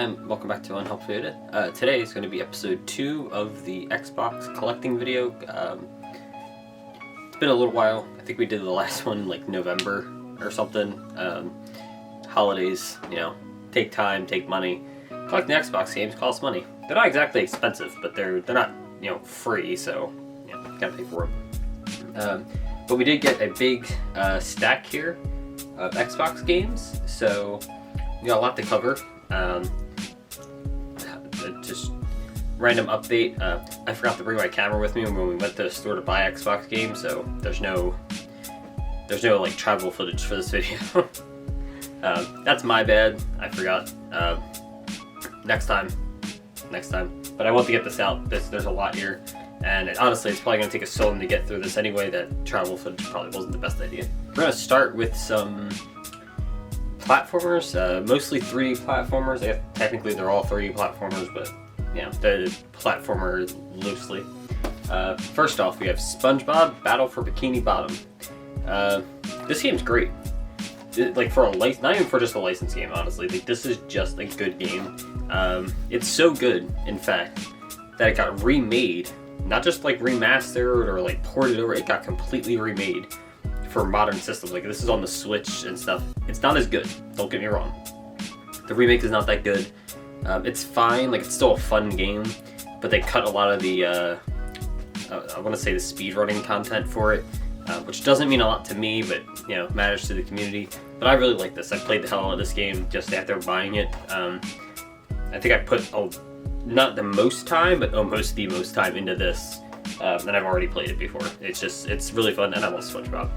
And welcome back to Unported. Today is going to be episode 2 of the Xbox collecting video. It's been a little while. I think we did the last one in like November or something. Holidays, take time, take money. Collecting Xbox games costs money. They're not exactly expensive, but they're not free, so gotta pay for them. But we did get a big stack here of Xbox games, so we got a lot to cover. Just random update. I forgot to bring my camera with me when we went to the store to buy Xbox games, so there's no like travel footage for this video. That's my bad. I forgot. Next time. But I want to get this out. There's a lot here, and honestly, it's probably gonna take us so long to get through this anyway that travel footage probably wasn't the best idea. We're gonna start with some platformers, mostly 3D platformers. Technically they're all 3D platformers, but they're platformer loosely. First off, we have SpongeBob Battle for Bikini Bottom. This game's great. Like for a not even for just a licensed game, honestly. Like, this is just a good game. It's so good, in fact, that it got remade. Not just like remastered or like ported over, it got completely remade for modern systems. Like, this is on the Switch and stuff. It's not as good, don't get me wrong. The remake is not that good. It's fine, like it's still a fun game, but they cut a lot of the I want to say the speedrunning content for it, which doesn't mean a lot to me, but matters to the community. But I really like this. I played the hell out of this game just after buying it. I think I put not the most time, but almost the most time into this. And I've already played it before. It's really fun, and I love SpongeBob.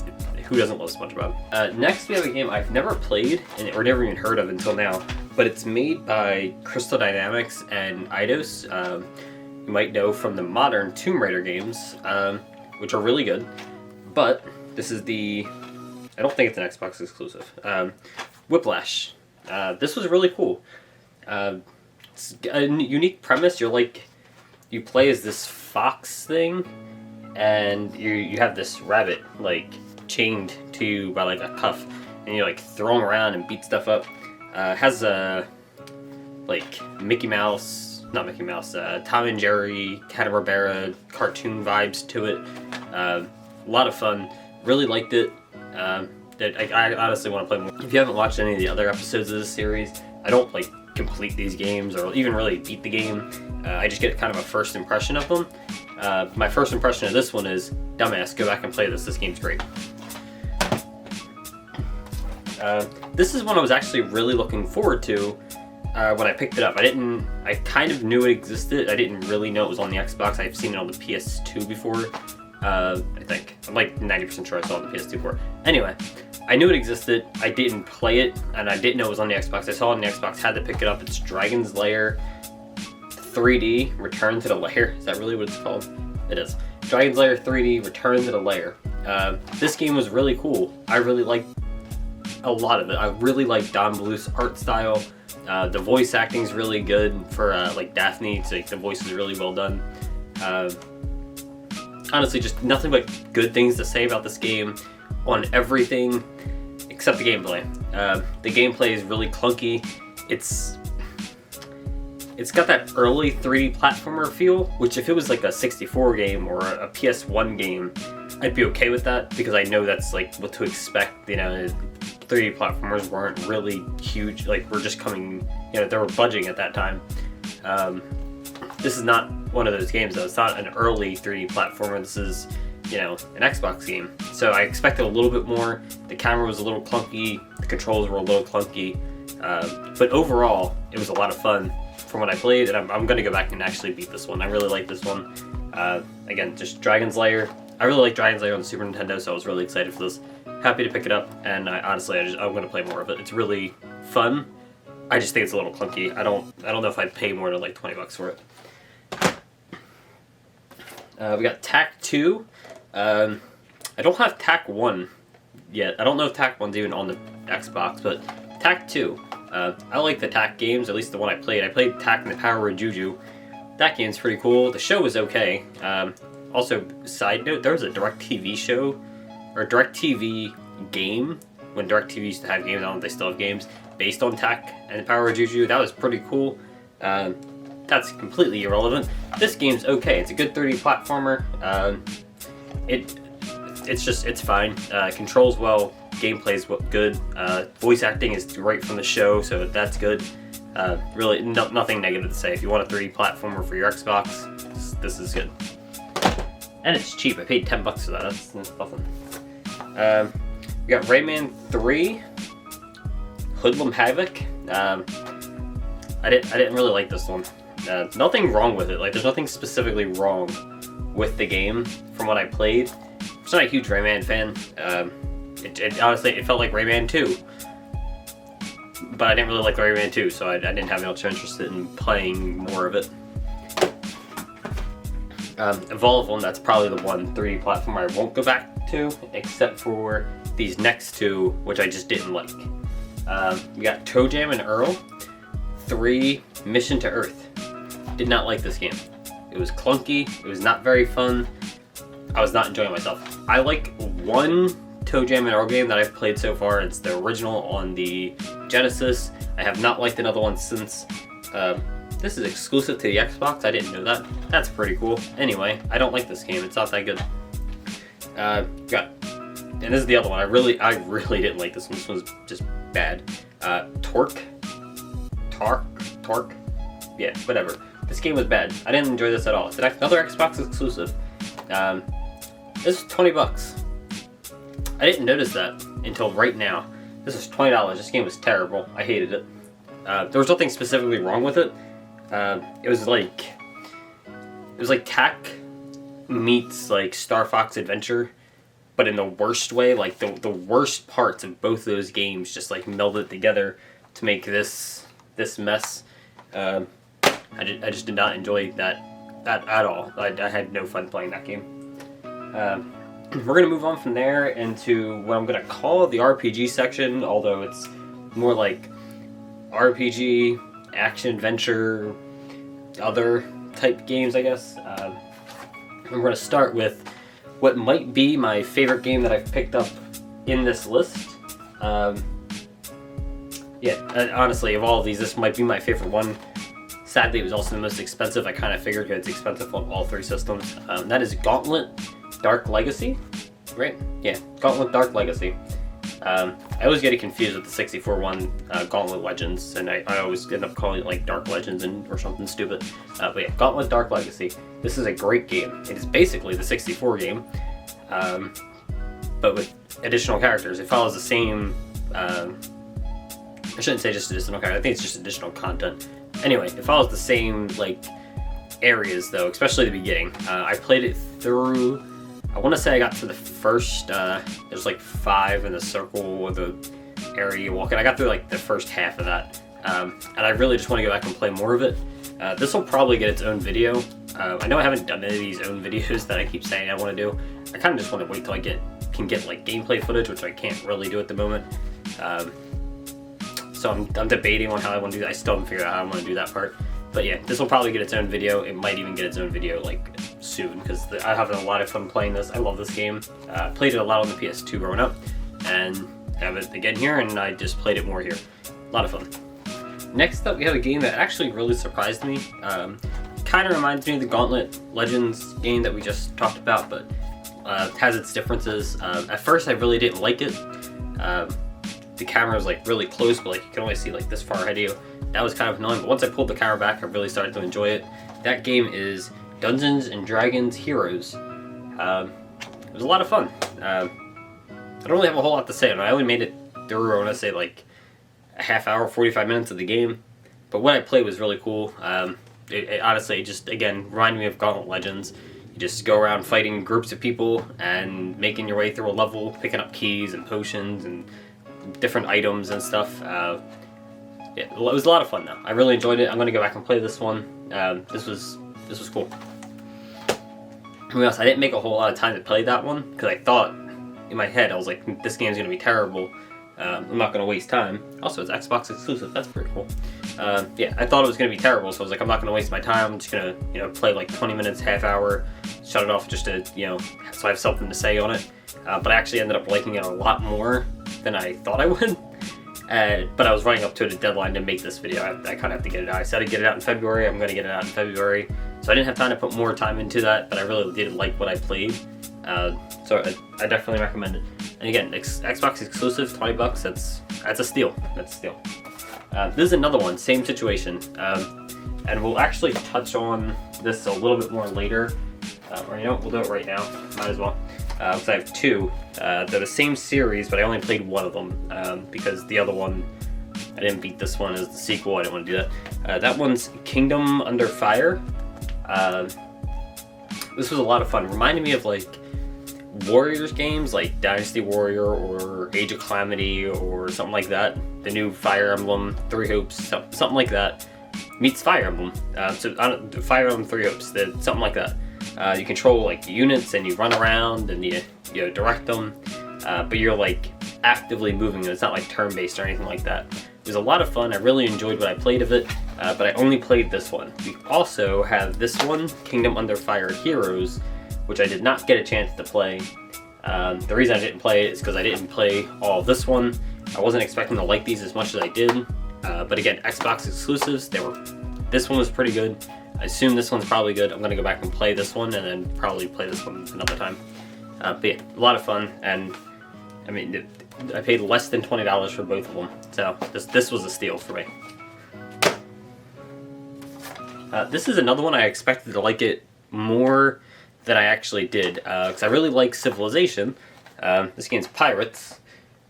Who doesn't love SpongeBob? Next, we have a game I've never played or never even heard of until now, but it's made by Crystal Dynamics and Eidos. You might know from the modern Tomb Raider games, which are really good. But this is I don't think it's an Xbox exclusive. Whiplash. This was really cool. It's a unique premise. You play as this fox thing, and you have this rabbit like chained to you by like a cuff, and you like throw him around and beat stuff up. Has a like not Mickey Mouse, Tom and Jerry, Hanna-Barbera cartoon vibes to it. A lot of fun. Really liked it. I honestly want to play more. If you haven't watched any of the other episodes of this series, I don't like complete these games or even really beat the game. I just get kind of a first impression of them. My first impression of this one is, dumbass, go back and play this. This game's great. This is one I was actually really looking forward to when I picked it up. I kind of knew it existed. I didn't really know it was on the Xbox. I've seen it on the PS2 before. I think. I'm like 90% sure I saw it on the PS2 before. Anyway, I knew it existed. I didn't play it, and I didn't know it was on the Xbox. I saw it on the Xbox, had to pick it up. It's Dragon's Lair 3D Return to the Lair. Is that really what it's called? It is. Dragon's Lair 3D Return to the Lair. This game was really cool. I really liked a lot of it. I really like Don Bluth's art style. The voice acting is really good for like Daphne. It's like the voice is really well done. Honestly, just nothing but good things to say about this game on everything except the gameplay. The gameplay is really clunky. It's got that early 3D platformer feel, which if it was like a 64 game or a PS1 game, I'd be okay with that, because I know that's like what to expect. 3D platformers weren't really huge, like we're just coming, they were budging at that time. This is not one of those games though. It's not an early 3D platformer. This is, an Xbox game. So I expected a little bit more. The camera was a little clunky. The controls were a little clunky. But overall, it was a lot of fun from what I played, and I'm going to go back and actually beat this one. I really like this one. Again, just Dragon's Lair. I really like Dragon's Lair on the Super Nintendo, so I was really excited for this. Happy to pick it up, and I'm going to play more of it. It's really fun. I just think it's a little clunky. I don't know if I'd pay more than like $20 for it. We got Tak 2. I don't have Tak 1 yet. I don't know if Tak 1's even on the Xbox, but Tak 2. I like the Tak games, at least the one I played. I played Tak and the Power of Juju. That game's pretty cool. The show was okay. Also, side note, there was a DirecTV show, or DirecTV game, when DirecTV used to have games. I don't know if they still have games. based on tech and Power of Juju. That was pretty cool. That's completely irrelevant. This game's okay. It's a good 3D platformer. It's fine. Controls well. Gameplay's good. Voice acting is right from the show, so that's good. Really, nothing negative to say. If you want a 3D platformer for your Xbox, this is good. And it's cheap. I paid $10 for that. That's nothing. We got Rayman 3, Hoodlum Havoc. I didn't really like this one. Nothing wrong with it. Like, there's nothing specifically wrong with the game from what I played. I'm just not a huge Rayman fan. Honestly, it felt like Rayman 2. But I didn't really like Rayman 2, so I didn't have much interest in playing more of it. Evolve one, that's probably the one 3D platform I won't go back to, except for these next two, which I just didn't like. We got Toe Jam and Earl 3 Mission to Earth. Did not like this game. It was clunky, it was not very fun, I was not enjoying myself. I like one Toe Jam and Earl game that I've played so far. It's the original on the Genesis. I have not liked another one since. This is exclusive to the Xbox. I didn't know that. That's pretty cool. Anyway, I don't like this game. It's not that good. And this is the other one. I really didn't like this one. This one's just bad. Torque. Yeah, whatever. This game was bad. I didn't enjoy this at all. It's another Xbox exclusive. This is $20. I didn't notice that until right now. This is $20. This game was terrible. I hated it. There was nothing specifically wrong with it. It was like Tack meets like Star Fox Adventure, but in the worst way. Like the worst parts of both of those games just like melded together to make this mess. I just did not enjoy that at all. I had no fun playing that game. We're gonna move on from there into what I'm gonna call the RPG section, although it's more like RPG, action, adventure, other type games, I guess. I'm gonna start with what might be my favorite game that I've picked up in this list. Honestly, of all of these, this might be my favorite one. Sadly, it was also the most expensive. I kind of figured it's expensive on all 3 systems. That is Gauntlet Dark Legacy, right? Yeah, Gauntlet Dark Legacy. I always get it confused with the 64 one, Gauntlet Legends, and I always end up calling it like Dark Legends or something stupid. But yeah, Gauntlet Dark Legacy. This is a great game. It is basically the 64 game, but with additional characters. It follows the same. I shouldn't say just additional characters. I think it's just additional content. Anyway, it follows the same like areas though, especially the beginning. I played it through. I want to say I got to the first. There's like 5 in the circle of the area you walk in. I got through like the first half of that, and I really just want to go back and play more of it. This will probably get its own video. I know I haven't done any of these own videos that I keep saying I want to do. I kind of just want to wait till I can get like gameplay footage, which I can't really do at the moment. So I'm debating on how I want to do that. I still haven't figured out how I want to do that part. But yeah, this will probably get its own video. It might even get its own video like soon because I have a lot of fun playing this. I love this game. Played it a lot on the PS2 growing up, and have it again here, and I just played it more here. A lot of fun. Next up, we have a game that actually really surprised me. Kind of reminds me of the Gauntlet Legends game that we just talked about, but has its differences. At first, I really didn't like it. The camera was like really close, but like you can only see like this far ahead of you. That was kind of annoying, but once I pulled the camera back, I really started to enjoy it. That game is Dungeons and Dragons Heroes. It was a lot of fun. I don't really have a whole lot to say on it. I only made it through, I want to say like a half hour, 45 minutes of the game, but what I played was really cool. It honestly just, again, reminded me of Gauntlet Legends. You just go around fighting groups of people and making your way through a level, picking up keys and potions and different items and stuff. It was a lot of fun though. I really enjoyed it. I'm going to go back and play this one. This was cool. To be honest, I didn't make a whole lot of time to play that one because I thought in my head, I was like, this game's going to be terrible. I'm not going to waste time. Also, it's Xbox exclusive. That's pretty cool. Yeah, I thought it was going to be terrible, so I was like, I'm not going to waste my time. I'm just going to, play like 20 minutes, half hour, shut it off just to, so I have something to say on it. But I actually ended up liking it a lot more than I thought I would. But I was running up to the deadline to make this video. I kind of have to get it out. I said I'd get it out in February. I'm going to get it out in February. So I didn't have time to put more time into that, but I really did like what I played. So I definitely recommend it. And again, Xbox exclusive, $20. That's a steal. That's a steal. This is another one, same situation. And we'll actually touch on this a little bit more later. Or you know what, we'll do it right now. Might as well. Because I have two. They're the same series, but I only played one of them. Because the other one, I didn't beat this one as the sequel. I didn't want to do that. That one's Kingdom Under Fire. This was a lot of fun. Reminded me of like Warriors games like Dynasty Warrior or Age of Calamity or something like that. The new Fire Emblem, Three Hopes, something like that. Meets Fire Emblem. Fire Emblem Three Hopes, something like that. You control like units and you run around and you direct them, but you're like actively moving them. It's not like turn-based or anything like that. It was a lot of fun. I really enjoyed what I played of it, but I only played this one. We also have this one, Kingdom Under Fire Heroes, which I did not get a chance to play. The reason I didn't play it is because I didn't play all of this one. I wasn't expecting to like these as much as I did, but again, Xbox exclusives. This one was pretty good. I assume this one's probably good. I'm gonna go back and play this one, and then probably play this one another time. But yeah, a lot of fun, and I mean, I paid less than $20 for both of them, so this was a steal for me. This is another one I expected to like it more than I actually did, because I really like Civilization. This game's Pirates,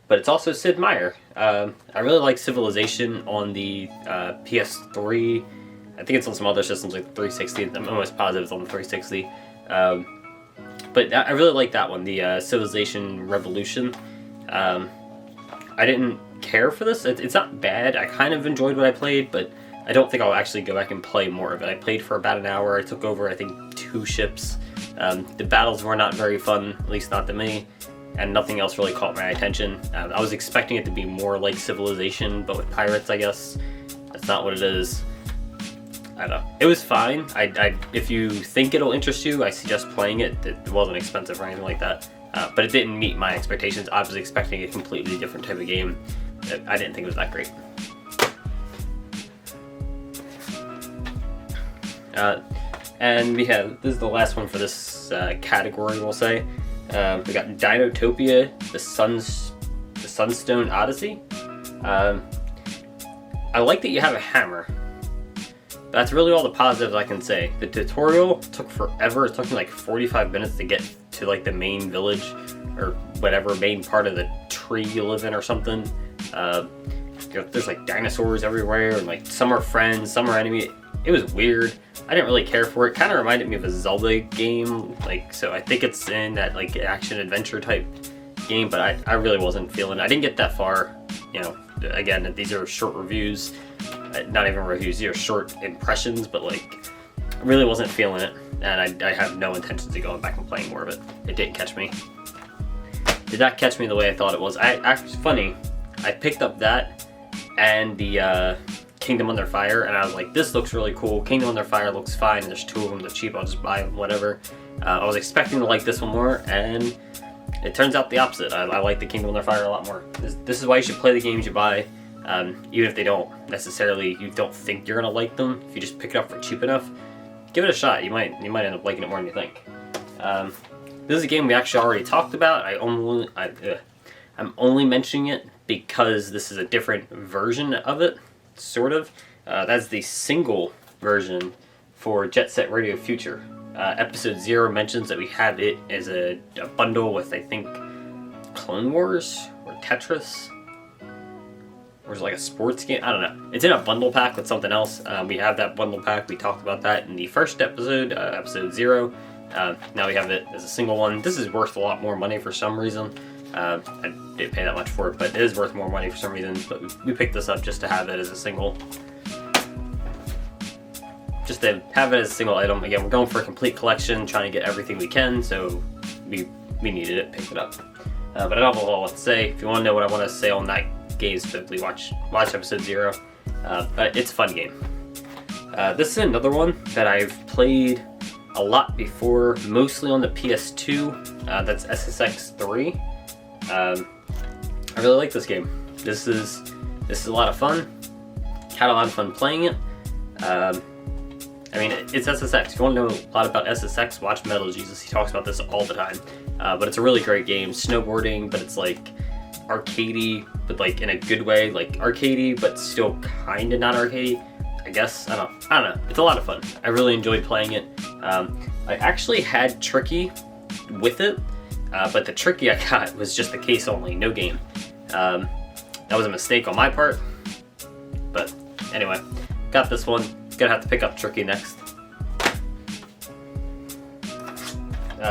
but it's also Sid Meier. I really like Civilization on the PS3. I think it's on some other systems like 360. I'm almost positive it's on the 360. But I really like that one, the Civilization Revolution. I didn't care for this. It's not bad. I kind of enjoyed what I played, but I don't think I'll actually go back and play more of it. I played for about an hour. I took over, I think, 2 ships. The battles were not very fun, at least not to me, and nothing else really caught my attention. I was expecting it to be more like Civilization, but with pirates, I guess. That's not what it is. I don't know. It was fine. If you think it'll interest you, I suggest playing it. It wasn't expensive or anything like that. But it didn't meet my expectations. I was expecting a completely different type of game. I didn't think it was that great. And we have, this is the last one for this category, we'll say. We got Dinotopia, the Sunstone Odyssey. I like that you have a hammer. That's really all the positives I can say. The tutorial took forever. It took me like 45 minutes to get to like the main village or whatever main part of the tree you live in or something. There's like dinosaurs everywhere, and like some are friends, some are enemy. It was weird. I didn't really care for it. Kind of reminded me of a Zelda game, like, so I think it's in that like action adventure type game, but I really wasn't feeling it. I didn't get that far. You know, again, these are short reviews. Not even reviews, these are short impressions, but like, I really wasn't feeling it, and I have no intentions of going back and playing more of it. It didn't catch me. Did not catch me the way I thought it was. Actually, funny, I picked up that and the Kingdom Under Fire, and I was like, this looks really cool. Kingdom Under Fire looks fine. There's 2 of them. They're cheap. I'll just buy them, whatever. I was expecting to like this one more, and it turns out the opposite. I like the Kingdom Under Fire a lot more. This is why you should play the games you buy. Even if they don't necessarily, you don't think you're gonna like them, if you just pick it up for cheap enough, give it a shot. You might end up liking it more than you think. This is a game we actually already talked about. I'm only mentioning it because this is a different version of it, sort of. That's the single version for Jet Set Radio Future. Episode 0 mentions that we have it as a bundle with, I think, Clone Wars or Tetris. Or is it like a sports game? I don't know. It's in a bundle pack with something else. We have that bundle pack. We talked about that in the first episode, episode 0. Now we have it as a single one. This is worth a lot more money for some reason. I didn't pay that much for it, but it is worth more money for some reason. But we picked this up just to have it as a single. Just to have it as a single item. Again, we're going for a complete collection, trying to get everything we can, so we needed it, picked it up. But I don't have a lot to say. If you want to know what I want to say on that game specifically, watch episode 0. But it's a fun game. This is another one that I've played a lot before, mostly on the PS2. That's SSX 3. I really like this game. This is This is a lot of fun. Had a lot of fun playing it. I mean, it's SSX. If you want to know a lot about SSX, watch Metal Jesus. He talks about this all the time. But it's a really great game. Snowboarding, but it's like arcadey, but like in a good way. Like arcadey, but still kind of not arcadey, I guess. I don't know. It's a lot of fun. I really enjoyed playing it. I actually had Tricky with it, but the Tricky I got was just the case only, no game. That was a mistake on my part. But anyway, got this one. Gonna have to pick up Tricky next.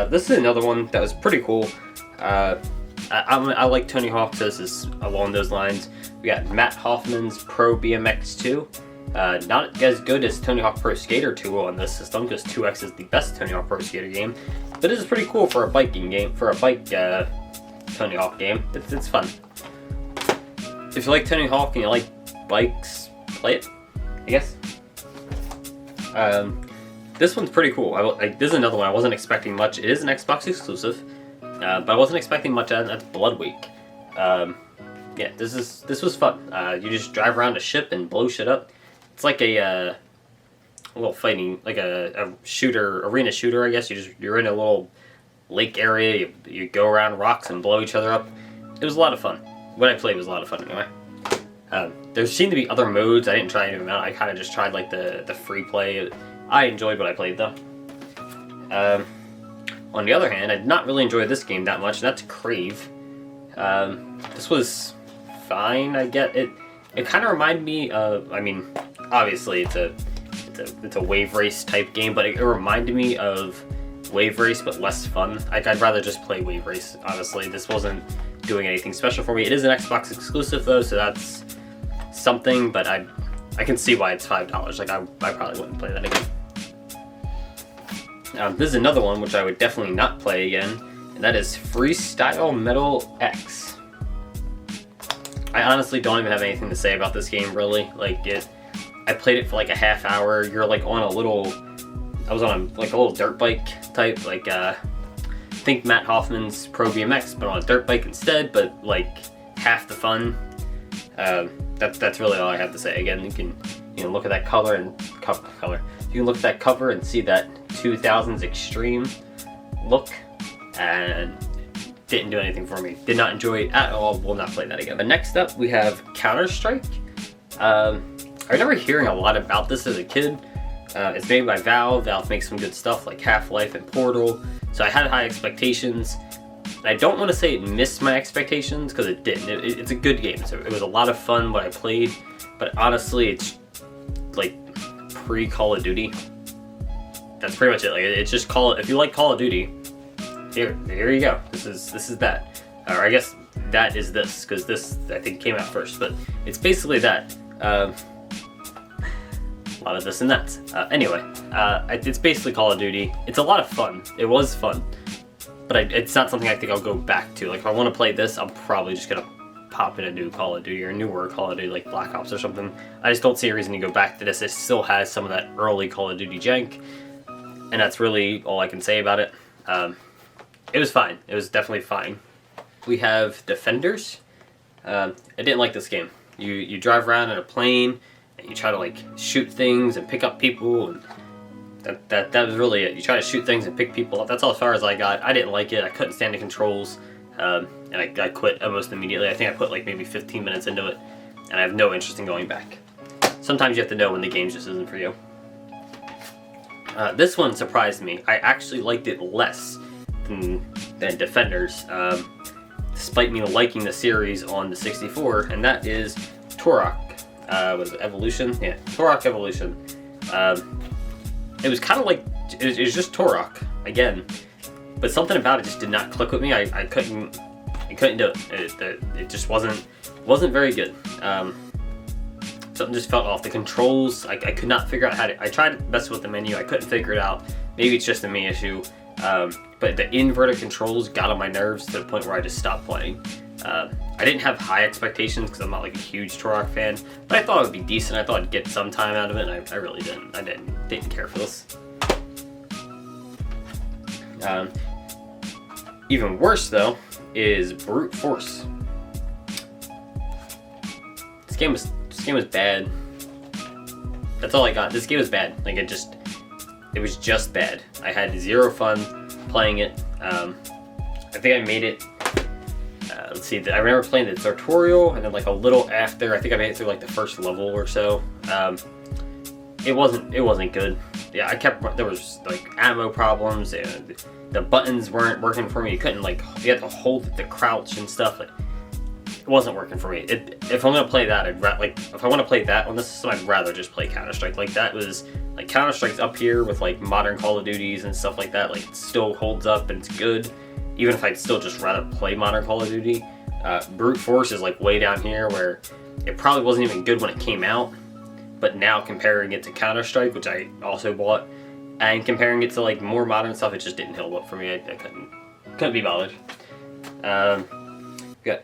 This is another one that was pretty cool. I like Tony Hawk, so this is along those lines. We got Matt Hoffman's Pro BMX 2. Not as good as Tony Hawk Pro Skater 2 on this system, because 2X is the best Tony Hawk Pro Skater game. But this is pretty cool for a biking game, for a bike Tony Hawk game. It's fun. If you like Tony Hawk and you like bikes, play it, I guess. This one's pretty cool. This is another one I wasn't expecting much. It is an Xbox exclusive, but I wasn't expecting much. That's Blood Week. Yeah, this was fun. You just drive around a ship and blow shit up. It's like a little fighting, like a shooter, arena shooter, I guess. You're in a little lake area. You go around rocks and blow each other up. It was a lot of fun. What I played was a lot of fun anyway. There seemed to be other modes. I didn't try any of them out. I kind of just tried like the free play. I enjoyed what I played though. On the other hand, I did not really enjoy this game that much, and that's Crave. This was fine, I get it. It kind of reminded me of, I mean, obviously it's a wave race type game, but it reminded me of Wave Race, but less fun. I'd rather just play Wave Race, honestly. This wasn't doing anything special for me. It is an Xbox exclusive though, so that's something, but I can see why it's $5. Like, I probably wouldn't play that again. This is another one which I would definitely not play again, and that is Freestyle Metal X. I honestly don't even have anything to say about this game, really. Like, I played it for like a half hour. You're like on a little, I was on a little dirt bike type, like think Matt Hoffman's Pro BMX, but on a dirt bike instead, but like half the fun. That's really all I have to say. Again, you can look at that color and color. You can look at that cover and see that 2000s extreme look, and didn't do anything for me. Did not enjoy it at all. Will not play that again. But next up, we have Counter-Strike. I remember hearing a lot about this as a kid. It's made by Valve. Valve makes some good stuff like Half-Life and Portal. So I had high expectations. I don't want to say it missed my expectations, because it didn't. It's a good game. So it was a lot of fun what I played, but honestly, it's like pre-Call of Duty. That's pretty much it. Like, it's just if you like Call of Duty, here you go. This is that. Or I guess that is this, because this I think came out first. But it's basically that. A lot of this and that. Anyway, it's basically Call of Duty. It's a lot of fun. It was fun. But it's not something I think I'll go back to. Like, if I want to play this, I'm probably just gonna pop in a new Call of Duty or a newer Call of Duty, like Black Ops or something. I just don't see a reason to go back to this. It still has some of that early Call of Duty jank, and that's really all I can say about it. It was fine. It was definitely fine. We have Defenders. I didn't like this game. You drive around in a plane, and you try to like shoot things and pick up people, and that was really it. You try to shoot things and pick people up. That's all as far as I got. I didn't like it. I couldn't stand the controls, and I quit almost immediately. I think I put like maybe 15 minutes into it, and I have no interest in going back. Sometimes you have to know when the game just isn't for you. This one surprised me. I actually liked it less than Defenders, despite me liking the series on the 64, and that is Turok. Was it Evolution? Yeah, Turok Evolution. It was kind of like, it was just Turok, again, but something about it just did not click with me. I couldn't do it. It just wasn't very good. Something just felt off. The controls, I could not figure out how to, I tried to mess with the menu, I couldn't figure it out. Maybe it's just a me issue, but the inverted controls got on my nerves to the point where I just stopped playing. I didn't have high expectations because I'm not like a huge Turok fan, but I thought it would be decent. I thought I'd get some time out of it, and I really didn't. I didn't care for this. Even worse though is Brute Force. This this game was bad. That's all I got. This game was bad. Like it was just bad. I had zero fun playing it. I think I made it. Let's see. I remember playing the tutorial, and then like a little after, I think I made it through like the first level or so. It wasn't good. Yeah, there was like ammo problems, and the buttons weren't working for me. You couldn't like, you had to hold the crouch and stuff. Like, it wasn't working for me. If I'm gonna play that, if I want to play that on this system, I'd rather just play Counter-Strike. Like that was like Counter-Strike's up here with like modern Call of Duties and stuff like that. Like it still holds up and it's good, even if I'd still just rather play modern Call of Duty. Brute Force is like way down here where it probably wasn't even good when it came out, but now comparing it to Counter-Strike, which I also bought, and comparing it to like more modern stuff, it just didn't hold up for me. I couldn't be bothered. We got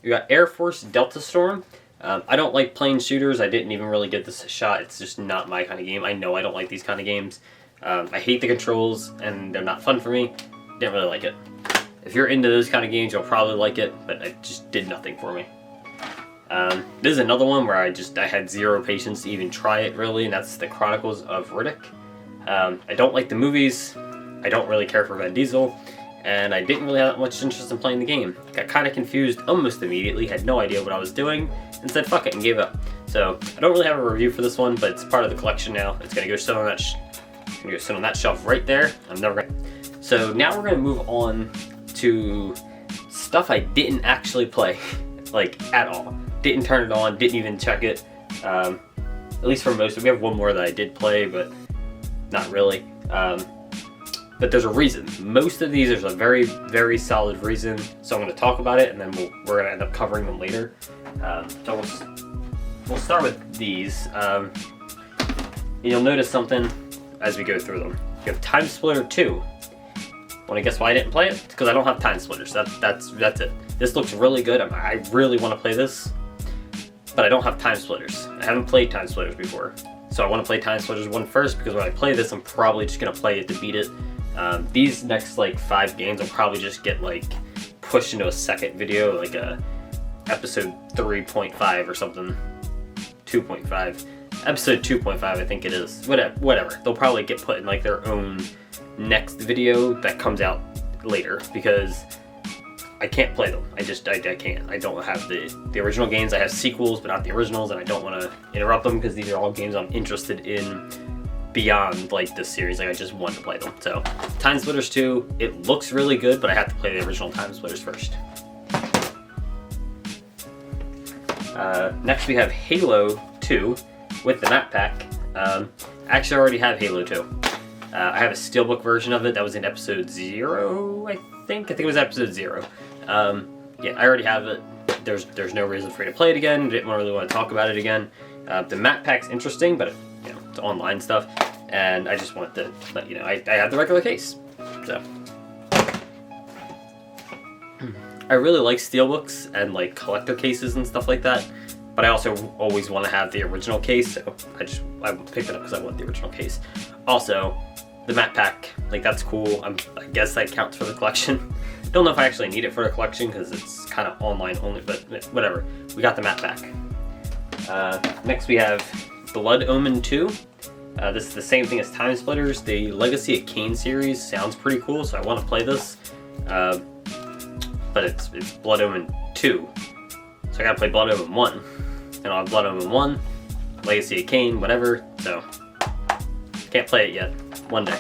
We got Air Force Delta Storm. I don't like playing shooters. I didn't even really give this a shot. It's just not my kind of game. I know I don't like these kind of games. I hate the controls, and they're not fun for me. Didn't really like it. If you're into those kind of games, you'll probably like it, but it just did nothing for me. This is another one where I had zero patience to even try it, really, and that's the Chronicles of Riddick. I don't like the movies. I don't really care for Vin Diesel. And I didn't really have that much interest in playing the game. Got kind of confused almost immediately, had no idea what I was doing, and said fuck it and gave up. So I don't really have a review for this one, but it's part of the collection now. It's gonna go sit on that shelf right there. So now we're gonna move on to stuff I didn't actually play, like at all. Didn't turn it on, didn't even check it. At least for most of it. We have one more that I did play, but not really. But there's a reason. Most of these, there's a very, very solid reason. So I'm going to talk about it, and then we're going to end up covering them later. So we'll start with these. You'll notice something as we go through them. You have Time Splitter 2. Want to guess why I didn't play it? It's because I don't have Time Splitters. That's it. This looks really good. I really want to play this, but I don't have Time Splitters. I haven't played Time Splitters before. So I want to play Time Splitters 1 first, because when I play this, I'm probably just going to play it to beat it. These next like 5 games I'll probably just get like pushed into a second video, like a episode 3.5 or something, 2.5, episode 2.5 I think it is, whatever. They'll probably get put in like their own next video that comes out later, because I can't play them. I can't. I don't have the original games. I have sequels, but not the originals, and I don't want to interrupt them because these are all games I'm interested in beyond like this series. Like I just want to play them. So Time Splitters 2, it looks really good, but I have to play the original Time Splitters first. Next we have Halo 2 with the map pack. Actually I already have Halo 2. I have a steelbook version of it that was in episode 0, I think it was episode 0. Yeah, I already have it. There's no reason for me to play it again. Didn't really want to talk about it again. The map pack's interesting, but it's online stuff, and I just wanted to let you know I have the regular case. So I really like steelbooks and like collector cases and stuff like that, but I also always want to have the original case, so I picked it up because I want the original case. Also, the map pack, like that's cool. I guess that counts for the collection. Don't know if I actually need it for the collection because it's kind of online only, but whatever. We got the map pack. Next we have Blood Omen 2. This is the same thing as Time Splitters. The Legacy of Kain series sounds pretty cool, so I want to play this. But it's Blood Omen 2. So I gotta play Blood Omen 1. And I'll have Blood Omen 1, Legacy of Kain, whatever, so can't play it yet. One day.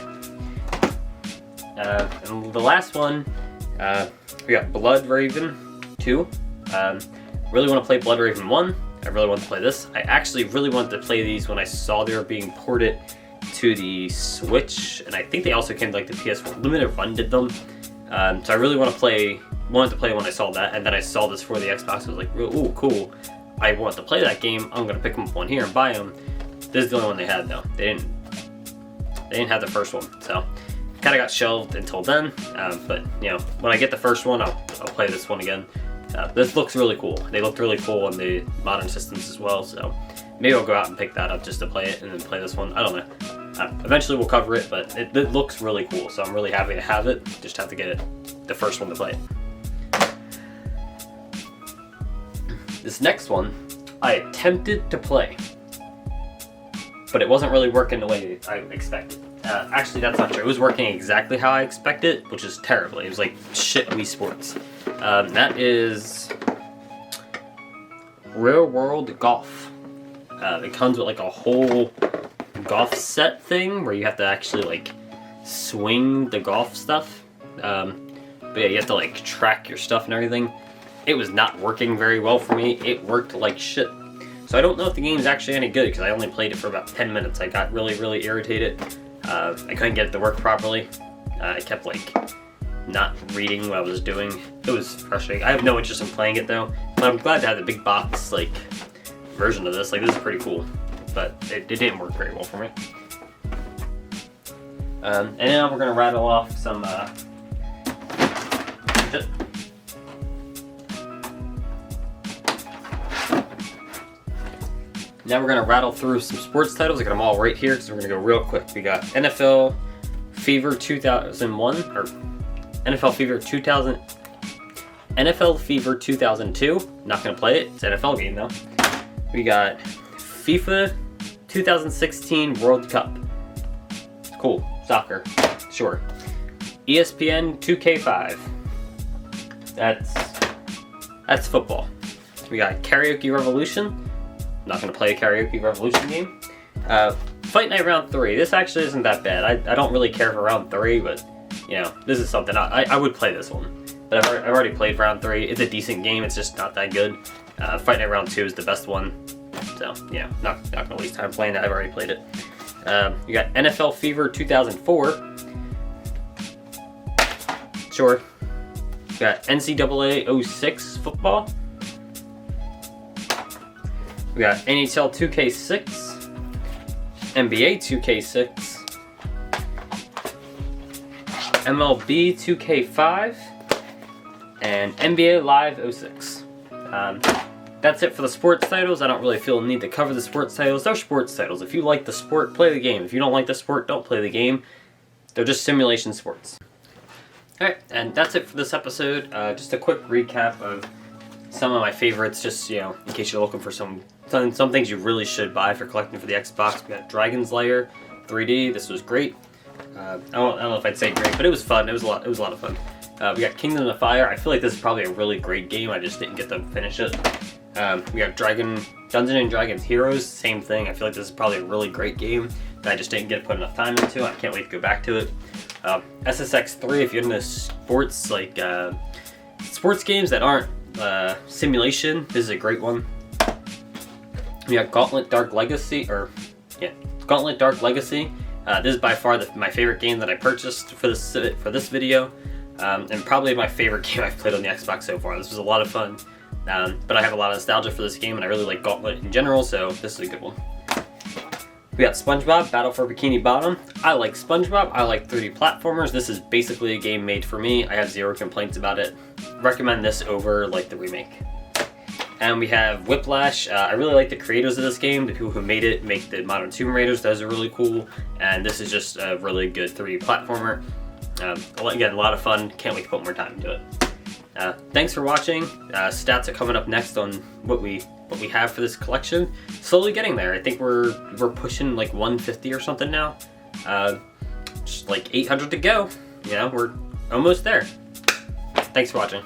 And the last one, we got Blood Raven 2. Really want to play Blood Raven 1. I really want to play this. I actually really wanted to play these when I saw they were being ported to the Switch, and I think they also came to like the PS4. Limited Run did them. So I really wanted to play when I saw that, and then I saw this for the Xbox. I was like, ooh, cool. I want to play that game. I'm gonna pick them up on here and buy them. This is the only one they had though. They didn't have the first one, so kind of got shelved until then. But when I get the first one, I'll play this one again. This looks really cool. They looked really cool on the modern systems as well, so maybe I'll go out and pick that up just to play it and then play this one. I don't know. Eventually we'll cover it, but it looks really cool, so I'm really happy to have it. Just have to get the first one to play it. This next one, I attempted to play, but it wasn't really working the way I expected. Actually, that's not true. It was working exactly how I expected, which is terribly. It was like shit Wii Sports. That is Real World Golf. It comes with like a whole golf set thing where you have to actually like swing the golf stuff. But yeah, you have to like track your stuff and everything. It was not working very well for me. It worked like shit. So I don't know if the game's actually any good because I only played it for about 10 minutes. I got really irritated. I couldn't get it to work properly. I kept like not reading what I was doing. It was frustrating. I have no interest in playing it though, but I'm glad to have the big box like version of this. Like, this is pretty cool, but it didn't work very well for me. And now we're gonna rattle off some now we're gonna rattle through some sports titles. I got them all right here because we're gonna go real quick. We got NFL Fever 2001 or NFL Fever 2000, NFL Fever 2002. Not gonna play it. It's an NFL game though. We got FIFA 2016 World Cup. Cool. Soccer. Sure. ESPN 2K5. That's football. We got Karaoke Revolution. Not gonna play a Karaoke Revolution game. Fight Night Round 3. This actually isn't that bad. I don't really care for Round 3, but you know, this is something I would play this one. But I've already played Round 3. It's a decent game. It's just not that good. Fight Night Round 2 is the best one. So yeah, not gonna waste time playing that. I've already played it. You got NFL Fever 2004. Sure. You got NCAA 06 football. We got NHL 2K6, NBA 2K6, MLB 2K5, and NBA Live 06. That's it for the sports titles. I don't really feel the need to cover the sports titles. They're sports titles. If you like the sport, play the game. If you don't like the sport, don't play the game. They're just simulation sports. Alright, and that's it for this episode. Just a quick recap of some of my favorites, just, you know, in case you're looking for some things you really should buy for collecting for the Xbox. We got Dragon's Lair 3D. This was great. I don't know if I'd say great, but it was fun. It was a lot of fun. We got Kingdom of Fire. I feel like this is probably a really great game. I just didn't get to finish it. We got Dungeons and Dragons Heroes. Same thing. I feel like this is probably a really great game that I just didn't get to put enough time into. I can't wait to go back to it. SSX3. If you're into sports, like sports games that aren't simulation, this is a great one. We got Gauntlet Dark Legacy, Gauntlet Dark Legacy. This is by far my favorite game that I purchased for this video, and probably my favorite game I've played on the Xbox so far. This was a lot of fun, but I have a lot of nostalgia for this game, and I really like Gauntlet in general, so this is a good one. We got SpongeBob Battle for Bikini Bottom. I like SpongeBob. I like 3D platformers. This is basically a game made for me. I have zero complaints about it. Recommend this over like the remake. And we have Whiplash. I really like the creators of this game. The people who made it make the modern Tomb Raiders. Those are really cool. And this is just a really good 3D platformer. Again, a lot of fun. Can't wait to put more time into it. Thanks for watching. Stats are coming up next on what we have for this collection. Slowly getting there. I think we're pushing like 150 or something now. Just like 800 to go. You know, we're almost there. Thanks for watching.